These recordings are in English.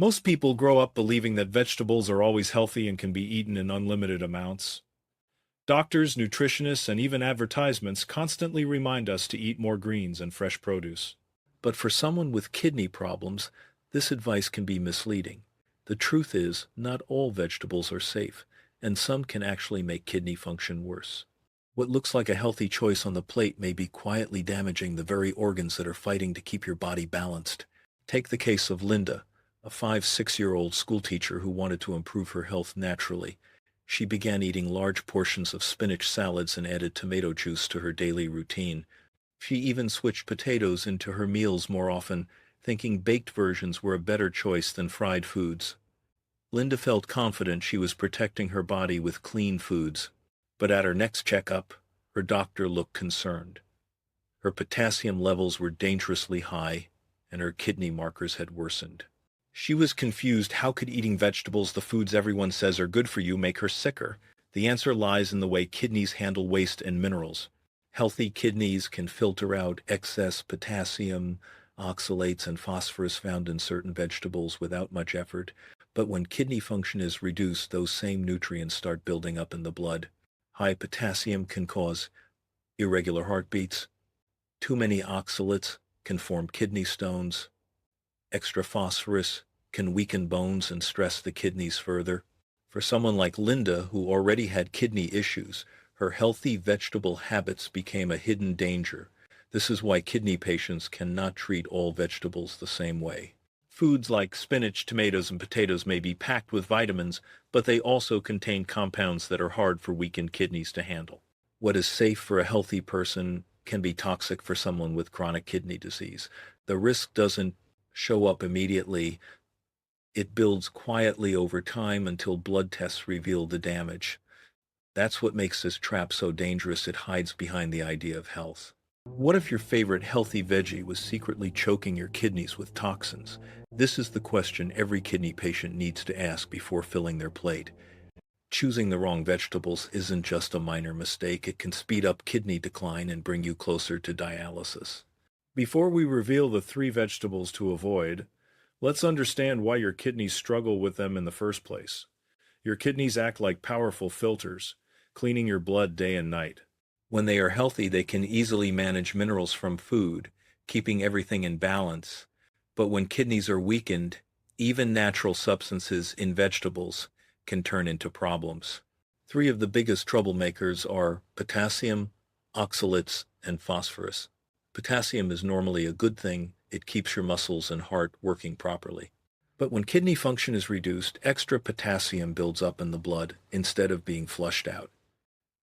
Most people grow up believing that vegetables are always healthy and can be eaten in unlimited amounts. Doctors, nutritionists, and even advertisements constantly remind us to eat more greens and fresh produce. But for someone with kidney problems, this advice can be misleading. The truth is, not all vegetables are safe, and some can actually make kidney function worse. What looks like a healthy choice on the plate may be quietly damaging the very organs that are fighting to keep your body balanced. Take the case of Linda, a 5-6-year-old schoolteacher who wanted to improve her health naturally. She began eating large portions of spinach salads and added tomato juice to her daily routine. She even switched potatoes into her meals more often, thinking baked versions were a better choice than fried foods. Linda felt confident she was protecting her body with clean foods, but at her next checkup, her doctor looked concerned. Her potassium levels were dangerously high, and her kidney markers had worsened. She was confused. How could eating vegetables, the foods everyone says are good for you, make her sicker? The answer lies in the way kidneys handle waste and minerals. Healthy kidneys can filter out excess potassium, oxalates, and phosphorus found in certain vegetables without much effort. But when kidney function is reduced, those same nutrients start building up in the blood. High potassium can cause irregular heartbeats. Too many oxalates can form kidney stones. Extra phosphorus can weaken bones and stress the kidneys further. For someone like Linda, who already had kidney issues, her healthy vegetable habits became a hidden danger. This is why kidney patients cannot treat all vegetables the same way. Foods like spinach, tomatoes, and potatoes may be packed with vitamins, but they also contain compounds that are hard for weakened kidneys to handle. What is safe for a healthy person can be toxic for someone with chronic kidney disease. The risk doesn't show up immediately. It builds quietly over time until blood tests reveal the damage. That's what makes this trap so dangerous. It hides behind the idea of health. What if your favorite healthy veggie was secretly choking your kidneys with toxins? This is the question every kidney patient needs to ask before filling their plate. Choosing the wrong vegetables isn't just a minor mistake. It can speed up kidney decline and bring you closer to dialysis. Before we reveal the 3 vegetables to avoid, let's understand why your kidneys struggle with them in the first place. Your kidneys act like powerful filters, cleaning your blood day and night. When they are healthy, they can easily manage minerals from food, keeping everything in balance. But when kidneys are weakened, even natural substances in vegetables can turn into problems. 3 of the biggest troublemakers are potassium, oxalates, and phosphorus. Potassium is normally a good thing. It keeps your muscles and heart working properly. But when kidney function is reduced, extra potassium builds up in the blood instead of being flushed out.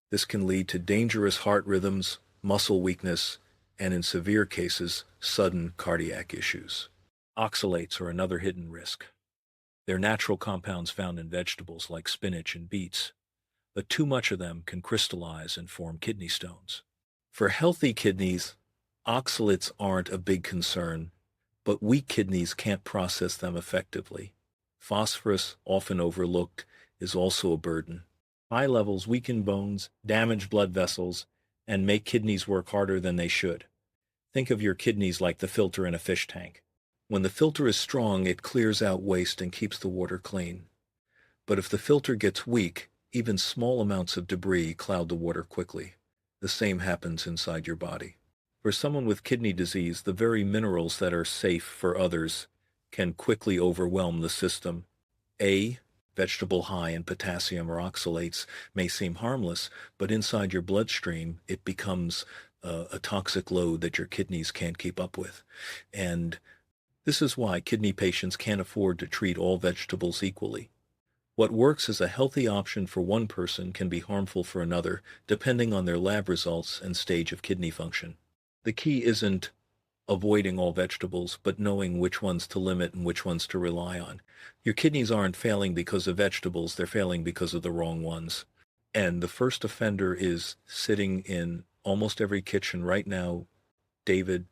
This can lead to dangerous heart rhythms, muscle weakness, and in severe cases, sudden cardiac issues. Oxalates are another hidden risk. They're natural compounds found in vegetables like spinach and beets, but too much of them can crystallize and form kidney stones. For healthy kidneys, oxalates aren't a big concern, but weak kidneys can't process them effectively. Phosphorus, often overlooked, is also a burden. High levels weaken bones, damage blood vessels, and make kidneys work harder than they should. Think of your kidneys like the filter in a fish tank. When the filter is strong, it clears out waste and keeps the water clean. But if the filter gets weak, even small amounts of debris cloud the water quickly. The same happens inside your body. For someone with kidney disease, the very minerals that are safe for others can quickly overwhelm the system. A vegetable high in potassium or oxalates may seem harmless, but inside your bloodstream, it becomes a toxic load that your kidneys can't keep up with. And this is why kidney patients can't afford to treat all vegetables equally. What works as a healthy option for one person can be harmful for another, depending on their lab results and stage of kidney function. The key isn't avoiding all vegetables, but knowing which ones to limit and which ones to rely on. Your kidneys aren't failing because of vegetables, they're failing because of the wrong ones. And the first offender is sitting in almost every kitchen right now. David,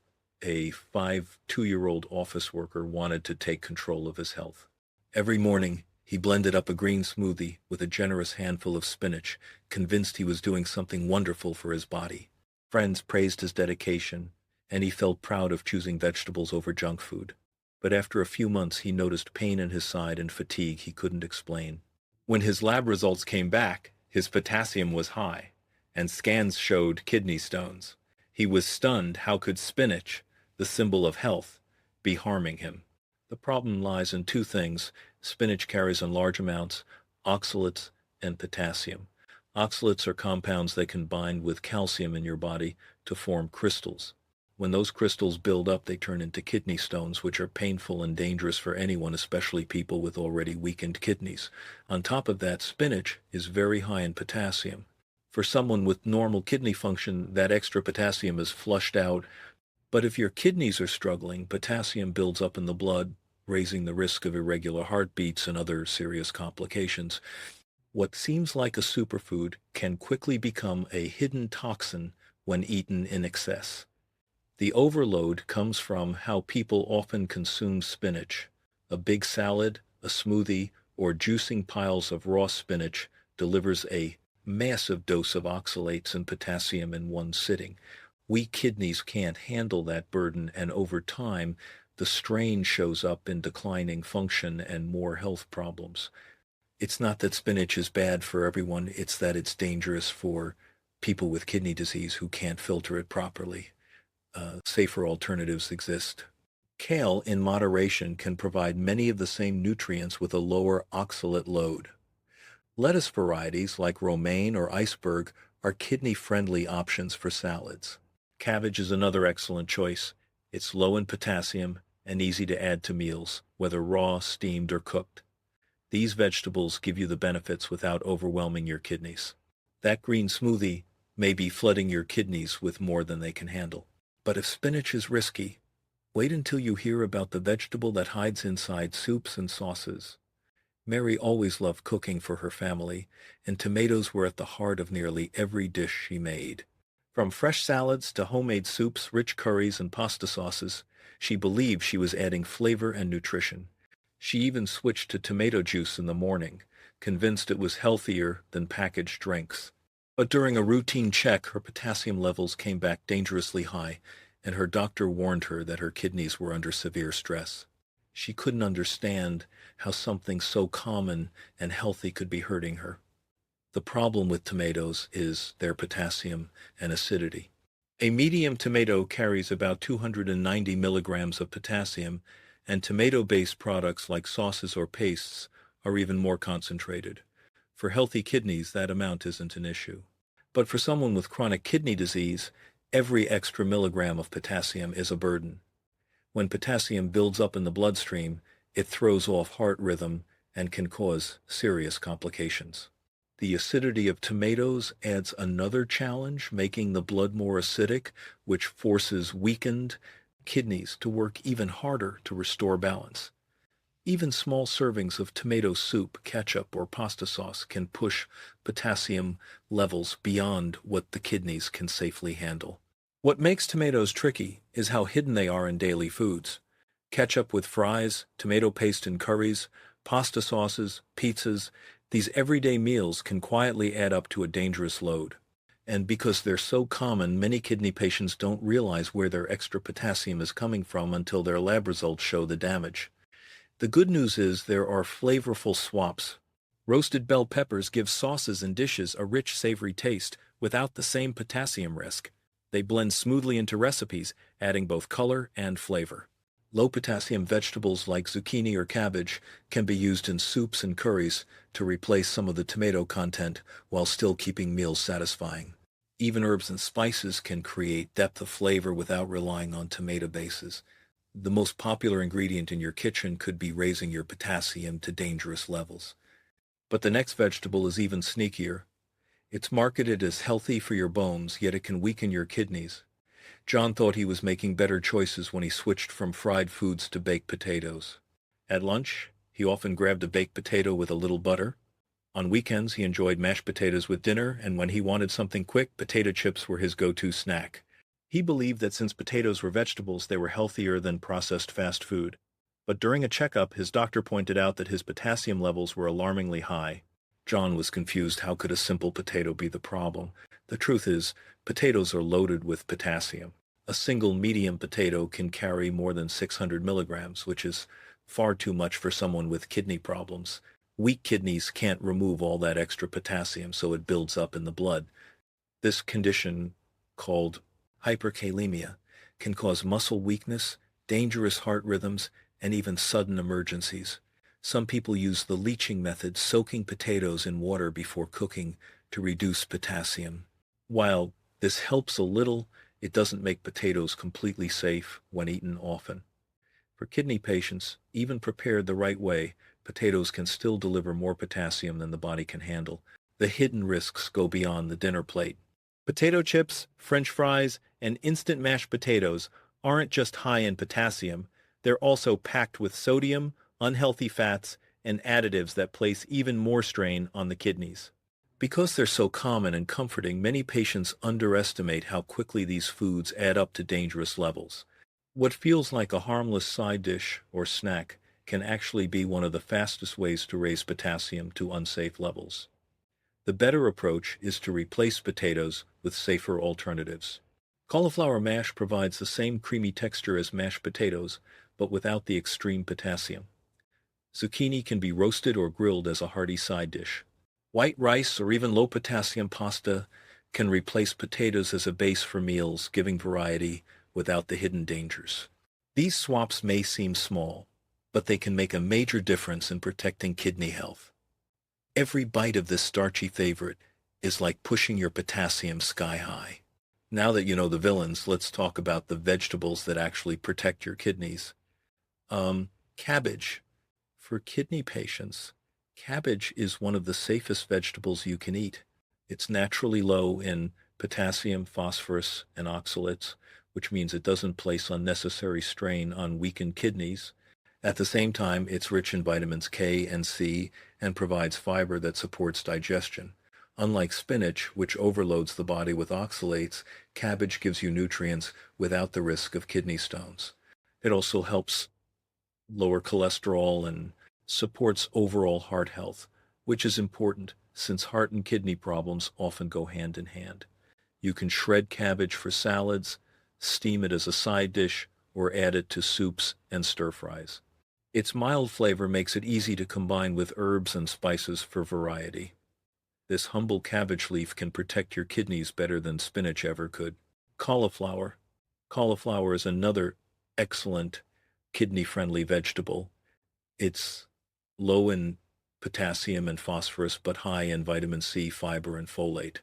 a 2-year-old office worker, wanted to take control of his health. Every morning, he blended up a green smoothie with a generous handful of spinach, convinced he was doing something wonderful for his body. Friends praised his dedication, and he felt proud of choosing vegetables over junk food. but after a few months he noticed pain in his side and fatigue he couldn't explain. When his lab results came back, his potassium was high, and scans showed kidney stones. He was stunned. How could spinach, the symbol of health, be harming him? The problem lies in two things. Spinach carries in large amounts oxalates and potassium. Oxalates are compounds that can bind with calcium in your body to form crystals. When those crystals build up, they turn into kidney stones, which are painful and dangerous for anyone, especially people with already weakened kidneys. On top of that, spinach is very high in potassium. For someone with normal kidney function, that extra potassium is flushed out. But if your kidneys are struggling, potassium builds up in the blood, raising the risk of irregular heartbeats and other serious complications. What seems like a superfood can quickly become a hidden toxin when eaten in excess. The overload comes from how people often consume spinach. A big salad, a smoothie, or juicing piles of raw spinach delivers a massive dose of oxalates and potassium in one sitting. Weak kidneys can't handle that burden, and over time, the strain shows up in declining function and more health problems. It's not that spinach is bad for everyone, it's that it's dangerous for people with kidney disease who can't filter it properly. Safer alternatives exist. Kale, in moderation, can provide many of the same nutrients with a lower oxalate load. Lettuce varieties like romaine or iceberg are kidney-friendly options for salads. Cabbage is another excellent choice. It's low in potassium and easy to add to meals, whether raw, steamed, or cooked. These vegetables give you the benefits without overwhelming your kidneys. That green smoothie may be flooding your kidneys with more than they can handle. But if spinach is risky, wait until you hear about the vegetable that hides inside soups and sauces. Mary always loved cooking for her family, and tomatoes were at the heart of nearly every dish she made. From fresh salads to homemade soups, rich curries, and pasta sauces, she believed she was adding flavor and nutrition. She even switched to tomato juice in the morning, convinced it was healthier than packaged drinks. But during a routine check, her potassium levels came back dangerously high, and her doctor warned her that her kidneys were under severe stress. She couldn't understand how something so common and healthy could be hurting her. The problem with tomatoes is their potassium and acidity. A medium tomato carries about 290 milligrams of potassium, and tomato-based products like sauces or pastes are even more concentrated. For healthy kidneys, that amount isn't an issue. But for someone with chronic kidney disease, every extra milligram of potassium is a burden. When potassium builds up in the bloodstream, it throws off heart rhythm and can cause serious complications. The acidity of tomatoes adds another challenge, making the blood more acidic, which forces weakened kidneys to work even harder to restore balance. Even small servings of tomato soup, ketchup, or pasta sauce can push potassium levels beyond what the kidneys can safely handle. What makes tomatoes tricky is how hidden they are in daily foods. Ketchup with fries, tomato paste in curries, pasta sauces, pizzas, these everyday meals can quietly add up to a dangerous load. And because they're so common, many kidney patients don't realize where their extra potassium is coming from until their lab results show the damage. The good news is there are flavorful swaps. Roasted bell peppers give sauces and dishes a rich, savory taste without the same potassium risk. They blend smoothly into recipes, adding both color and flavor. Low-potassium vegetables like zucchini or cabbage can be used in soups and curries to replace some of the tomato content while still keeping meals satisfying. Even herbs and spices can create depth of flavor without relying on tomato bases. The most popular ingredient in your kitchen could be raising your potassium to dangerous levels. But the next vegetable is even sneakier. It's marketed as healthy for your bones, yet it can weaken your kidneys. John thought he was making better choices when he switched from fried foods to baked potatoes. At lunch, he often grabbed a baked potato with a little butter. On weekends, he enjoyed mashed potatoes with dinner, and when he wanted something quick, potato chips were his go-to snack. He believed that since potatoes were vegetables, they were healthier than processed fast food. But during a checkup, his doctor pointed out that his potassium levels were alarmingly high. John was confused. How could a simple potato be the problem? The truth is, potatoes are loaded with potassium. A single medium potato can carry more than 600 milligrams, which is far too much for someone with kidney problems. Weak kidneys can't remove all that extra potassium, so it builds up in the blood. This condition, called hyperkalemia, can cause muscle weakness, dangerous heart rhythms, and even sudden emergencies. Some people use the leaching method, soaking potatoes in water before cooking to reduce potassium. While this helps a little, it doesn't make potatoes completely safe when eaten often. For kidney patients, even prepared the right way, potatoes can still deliver more potassium than the body can handle. The hidden risks go beyond the dinner plate. Potato chips, French fries, and instant mashed potatoes aren't just high in potassium, they're also packed with sodium, unhealthy fats, and additives that place even more strain on the kidneys. Because they're so common and comforting, many patients underestimate how quickly these foods add up to dangerous levels. What feels like a harmless side dish or snack can actually be one of the fastest ways to raise potassium to unsafe levels. The better approach is to replace potatoes with safer alternatives. Cauliflower mash provides the same creamy texture as mashed potatoes, but without the extreme potassium. Zucchini can be roasted or grilled as a hearty side dish. White rice or even low-potassium pasta can replace potatoes as a base for meals, giving variety without the hidden dangers. These swaps may seem small, but they can make a major difference in protecting kidney health. Every bite of this starchy favorite is like pushing your potassium sky high. Now that you know the villains, let's talk about the vegetables that actually protect your kidneys. Cabbage. For kidney patients, cabbage is one of the safest vegetables you can eat. It's naturally low in potassium, phosphorus, and oxalates, which means it doesn't place unnecessary strain on weakened kidneys. At the same time, it's rich in vitamins K and C and provides fiber that supports digestion. Unlike spinach, which overloads the body with oxalates, cabbage gives you nutrients without the risk of kidney stones. It also helps lower cholesterol and supports overall heart health, which is important since heart and kidney problems often go hand in hand. You can shred cabbage for salads, steam it as a side dish, or add it to soups and stir-fries. Its mild flavor makes it easy to combine with herbs and spices for variety. This humble cabbage leaf can protect your kidneys better than spinach ever could. Cauliflower. Cauliflower is another excellent kidney-friendly vegetable. It's low in potassium and phosphorus, but high in vitamin C, fiber, and folate.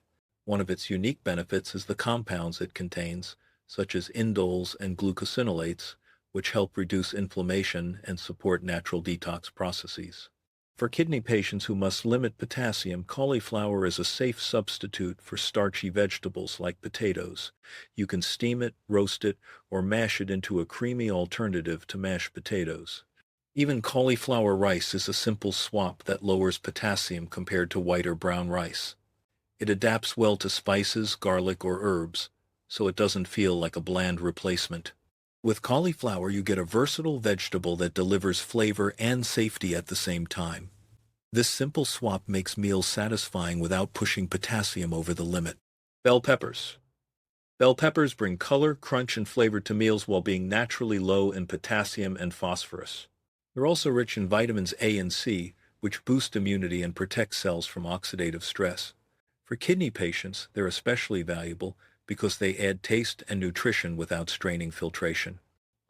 One of its unique benefits is the compounds it contains, such as indoles and glucosinolates, which help reduce inflammation and support natural detox processes. For kidney patients who must limit potassium, cauliflower is a safe substitute for starchy vegetables like potatoes. You can steam it, roast it, or mash it into a creamy alternative to mashed potatoes. Even cauliflower rice is a simple swap that lowers potassium compared to white or brown rice. It adapts well to spices, garlic, or herbs, so it doesn't feel like a bland replacement. With cauliflower, you get a versatile vegetable that delivers flavor and safety at the same time. This simple swap makes meals satisfying without pushing potassium over the limit. Bell peppers. Bell peppers bring color, crunch, and flavor to meals while being naturally low in potassium and phosphorus. They're also rich in vitamins A and C, which boost immunity and protect cells from oxidative stress. For kidney patients, they're especially valuable because they add taste and nutrition without straining filtration.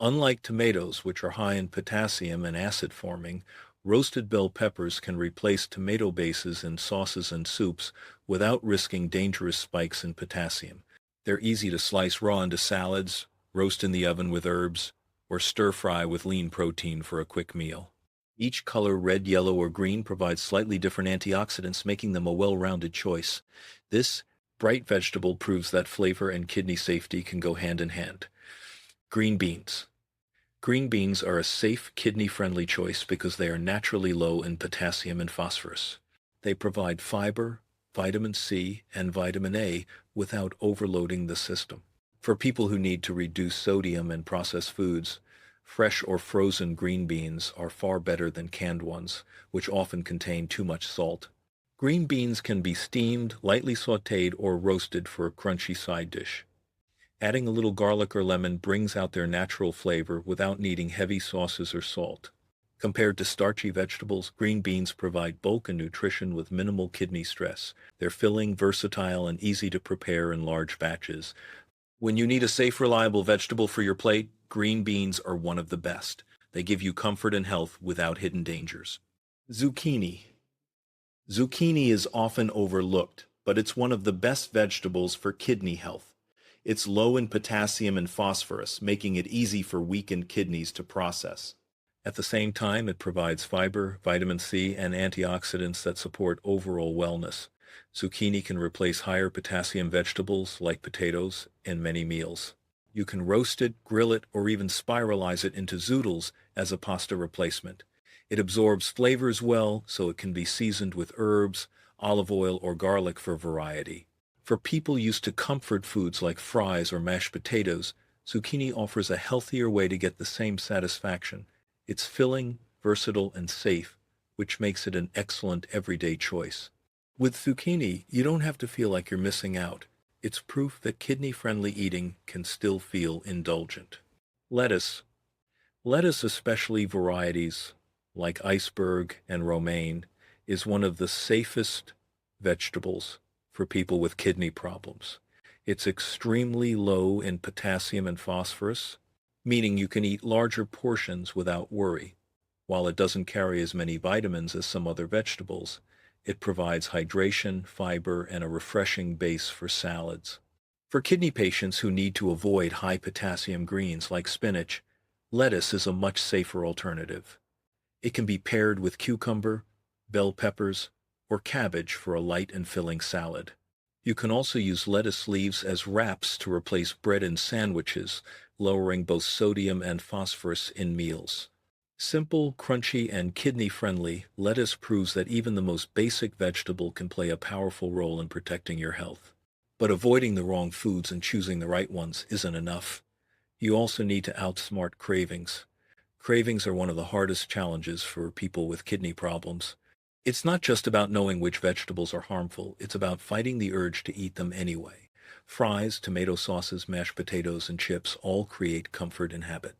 Unlike tomatoes, which are high in potassium and acid-forming, roasted bell peppers can replace tomato bases in sauces and soups without risking dangerous spikes in potassium. They're easy to slice raw into salads, roast in the oven with herbs, or stir-fry with lean protein for a quick meal. Each color, red, yellow, or green, provides slightly different antioxidants, making them a well-rounded choice. This bright vegetable proves that flavor and kidney safety can go hand in hand. Green beans. Green beans are a safe, kidney-friendly choice because they are naturally low in potassium and phosphorus. They provide fiber, vitamin C, and vitamin A without overloading the system. For people who need to reduce sodium in processed foods, fresh or frozen green beans are far better than canned ones, which often contain too much salt. Green beans can be steamed, lightly sautéed, or roasted for a crunchy side dish. Adding a little garlic or lemon brings out their natural flavor without needing heavy sauces or salt. Compared to starchy vegetables, green beans provide bulk and nutrition with minimal kidney stress. They're filling, versatile, and easy to prepare in large batches. When you need a safe, reliable vegetable for your plate, green beans are one of the best. They give you comfort and health without hidden dangers. Zucchini. Zucchini is often overlooked, but it's one of the best vegetables for kidney health. It's low in potassium and phosphorus, making it easy for weakened kidneys to process. At the same time, it provides fiber, vitamin C, and antioxidants that support overall wellness. Zucchini can replace higher potassium vegetables like potatoes in many meals. You can roast it, grill it, or even spiralize it into zoodles as a pasta replacement. It absorbs flavors well, so it can be seasoned with herbs, olive oil, or garlic for variety. For people used to comfort foods like fries or mashed potatoes, zucchini offers a healthier way to get the same satisfaction. It's filling, versatile, and safe, which makes it an excellent everyday choice. With zucchini, you don't have to feel like you're missing out. It's proof that kidney-friendly eating can still feel indulgent. Lettuce. Lettuce, especially varieties like iceberg and romaine, is one of the safest vegetables for people with kidney problems. It's extremely low in potassium and phosphorus, meaning you can eat larger portions without worry. While it doesn't carry as many vitamins as some other vegetables, it provides hydration, fiber, and a refreshing base for salads. For kidney patients who need to avoid high potassium greens like spinach, lettuce is a much safer alternative. It can be paired with cucumber, bell peppers, or cabbage for a light and filling salad. You can also use lettuce leaves as wraps to replace bread in sandwiches, lowering both sodium and phosphorus in meals. Simple, crunchy, and kidney-friendly, lettuce proves that even the most basic vegetable can play a powerful role in protecting your health. But avoiding the wrong foods and choosing the right ones isn't enough. You also need to outsmart cravings. Cravings are one of the hardest challenges for people with kidney problems. It's not just about knowing which vegetables are harmful, it's about fighting the urge to eat them anyway. Fries, tomato sauces, mashed potatoes, and chips all create comfort and habit.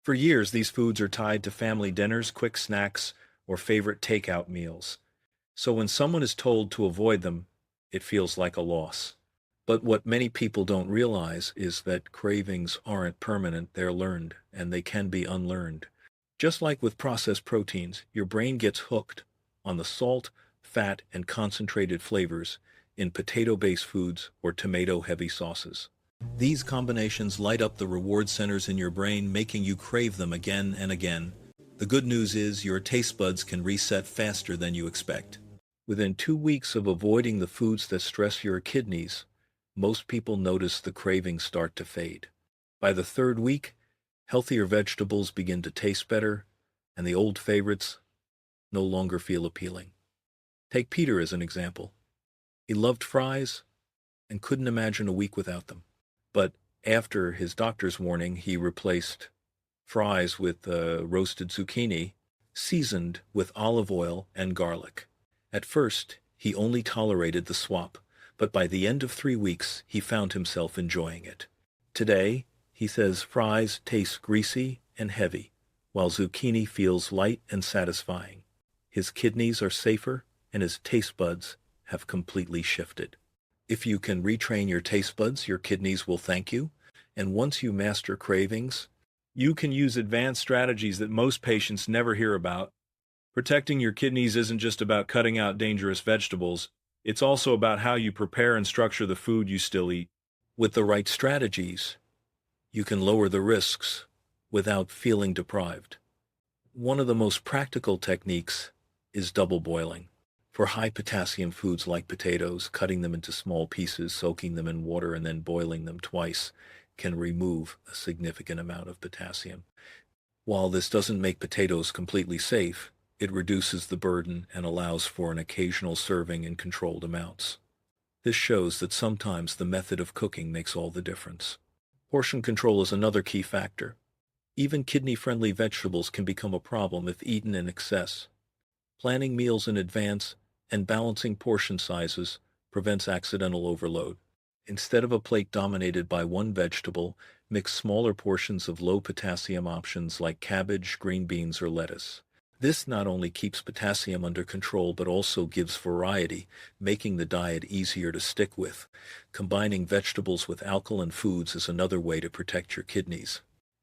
For years, these foods are tied to family dinners, quick snacks, or favorite takeout meals. So when someone is told to avoid them, it feels like a loss. But what many people don't realize is that cravings aren't permanent, they're learned, and they can be unlearned. Just like with processed proteins, your brain gets hooked on the salt, fat, and concentrated flavors in potato-based foods or tomato-heavy sauces. These combinations light up the reward centers in your brain, making you crave them again and again. The good news is your taste buds can reset faster than you expect. Within 2 weeks of avoiding the foods that stress your kidneys, most people notice the cravings start to fade. By the third week, healthier vegetables begin to taste better, and the old favorites no longer feel appealing. Take Peter as an example. He loved fries and couldn't imagine a week without them. But after his doctor's warning, he replaced fries with roasted zucchini, seasoned with olive oil and garlic. At first, he only tolerated the swap, but by the end of 3 weeks, he found himself enjoying it. Today, he says fries taste greasy and heavy, while zucchini feels light and satisfying. His kidneys are safer, and his taste buds have completely shifted. If you can retrain your taste buds, your kidneys will thank you. And once you master cravings, you can use advanced strategies that most patients never hear about. Protecting your kidneys isn't just about cutting out dangerous vegetables. It's also about how you prepare and structure the food you still eat. With the right strategies, you can lower the risks without feeling deprived. One of the most practical techniques is double boiling. For high potassium foods like potatoes, cutting them into small pieces, soaking them in water, and then boiling them twice can remove a significant amount of potassium. While this doesn't make potatoes completely safe, it reduces the burden and allows for an occasional serving in controlled amounts. This shows that sometimes the method of cooking makes all the difference. Portion control is another key factor. Even kidney-friendly vegetables can become a problem if eaten in excess. Planning meals in advance and balancing portion sizes prevents accidental overload. Instead of a plate dominated by one vegetable, mix smaller portions of low-potassium options like cabbage, green beans, or lettuce. This not only keeps potassium under control but also gives variety, making the diet easier to stick with. Combining vegetables with alkaline foods is another way to protect your kidneys.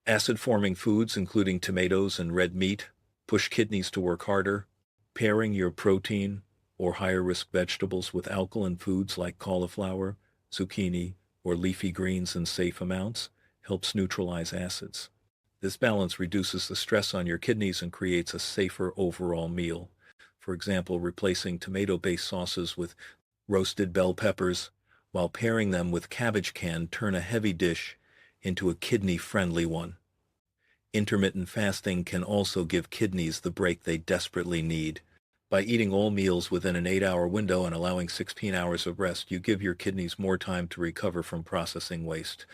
Acid-forming foods, including tomatoes and red meat, push kidneys to work harder. Pairing your protein or higher-risk vegetables with alkaline foods like cauliflower, zucchini, or leafy greens in safe amounts helps neutralize acids. This balance reduces the stress on your kidneys and creates a safer overall meal. For example, replacing tomato-based sauces with roasted bell peppers, while pairing them with cabbage can turn a heavy dish into a kidney-friendly one. Intermittent fasting can also give kidneys the break they desperately need. By eating all meals within an 8-hour window and allowing 16 hours of rest, you give your kidneys more time to recover from processing waste.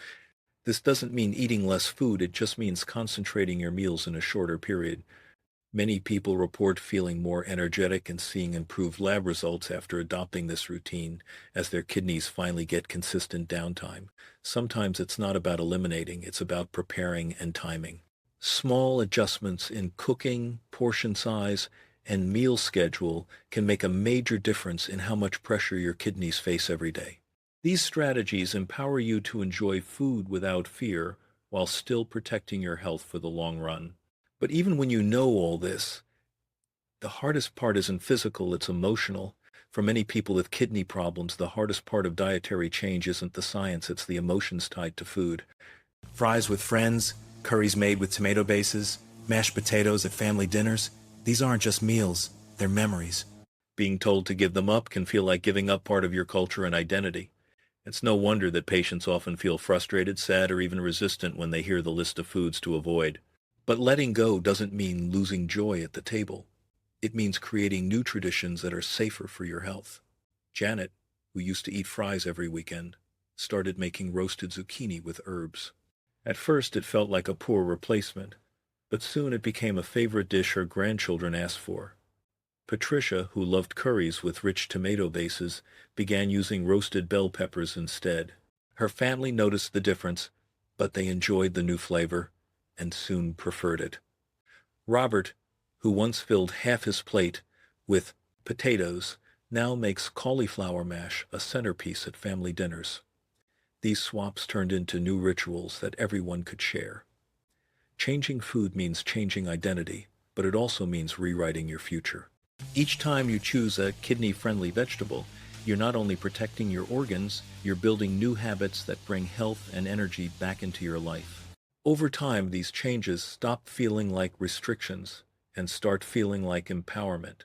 This doesn't mean eating less food, it just means concentrating your meals in a shorter period. Many people report feeling more energetic and seeing improved lab results after adopting this routine, as their kidneys finally get consistent downtime. Sometimes it's not about eliminating, it's about preparing and timing. Small adjustments in cooking, portion size, and meal schedule can make a major difference in how much pressure your kidneys face every day. These strategies empower you to enjoy food without fear while still protecting your health for the long run. But even when you know all this, the hardest part isn't physical, it's emotional. For many people with kidney problems, the hardest part of dietary change isn't the science, it's the emotions tied to food. Fries with friends, curries made with tomato bases, mashed potatoes at family dinners, these aren't just meals, they're memories. Being told to give them up can feel like giving up part of your culture and identity. It's no wonder that patients often feel frustrated, sad, or even resistant when they hear the list of foods to avoid. But letting go doesn't mean losing joy at the table. It means creating new traditions that are safer for your health. Janet, who used to eat fries every weekend, started making roasted zucchini with herbs. At first it felt like a poor replacement, but soon it became a favorite dish her grandchildren asked for. Patricia, who loved curries with rich tomato bases, began using roasted bell peppers instead. Her family noticed the difference, but they enjoyed the new flavor and soon preferred it. Robert, who once filled half his plate with potatoes, now makes cauliflower mash a centerpiece at family dinners. These swaps turned into new rituals that everyone could share. Changing food means changing identity, but it also means rewriting your future. Each time you choose a kidney-friendly vegetable, you're not only protecting your organs, you're building new habits that bring health and energy back into your life. Over time, these changes stop feeling like restrictions and start feeling like empowerment.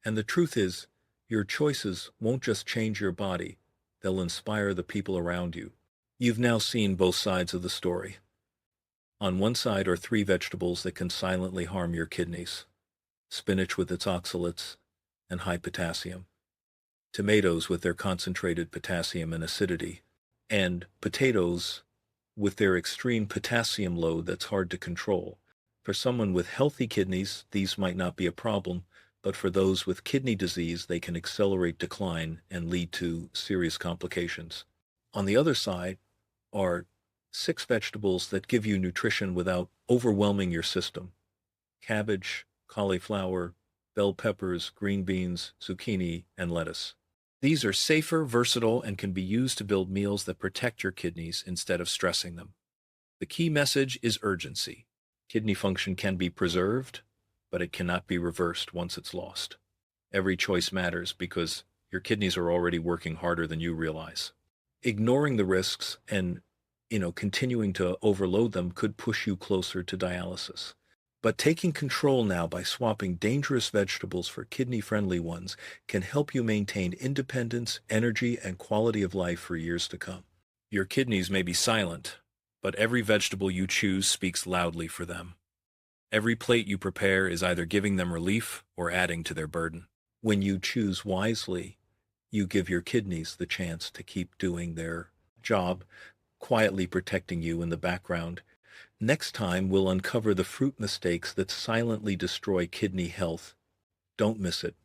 And the truth is, your choices won't just change your body, they'll inspire the people around you. You've now seen both sides of the story. On one side are 3 vegetables that can silently harm your kidneys. Spinach with its oxalates and high potassium, tomatoes with their concentrated potassium and acidity, and potatoes with their extreme potassium load that's hard to control. For someone with healthy kidneys, these might not be a problem, but for those with kidney disease, they can accelerate decline and lead to serious complications. On the other side are 6 vegetables that give you nutrition without overwhelming your system. Cabbage, cauliflower, bell peppers, green beans, zucchini, and lettuce. These are safer, versatile, and can be used to build meals that protect your kidneys instead of stressing them. The key message is urgency. Kidney function can be preserved, but it cannot be reversed once it's lost. Every choice matters because your kidneys are already working harder than you realize. Ignoring the risks and, continuing to overload them could push you closer to dialysis. But taking control now by swapping dangerous vegetables for kidney-friendly ones can help you maintain independence, energy, and quality of life for years to come. Your kidneys may be silent, but every vegetable you choose speaks loudly for them. Every plate you prepare is either giving them relief or adding to their burden. When you choose wisely, you give your kidneys the chance to keep doing their job, quietly protecting you in the background. Next time, we'll uncover the fruit mistakes that silently destroy kidney health. Don't miss it.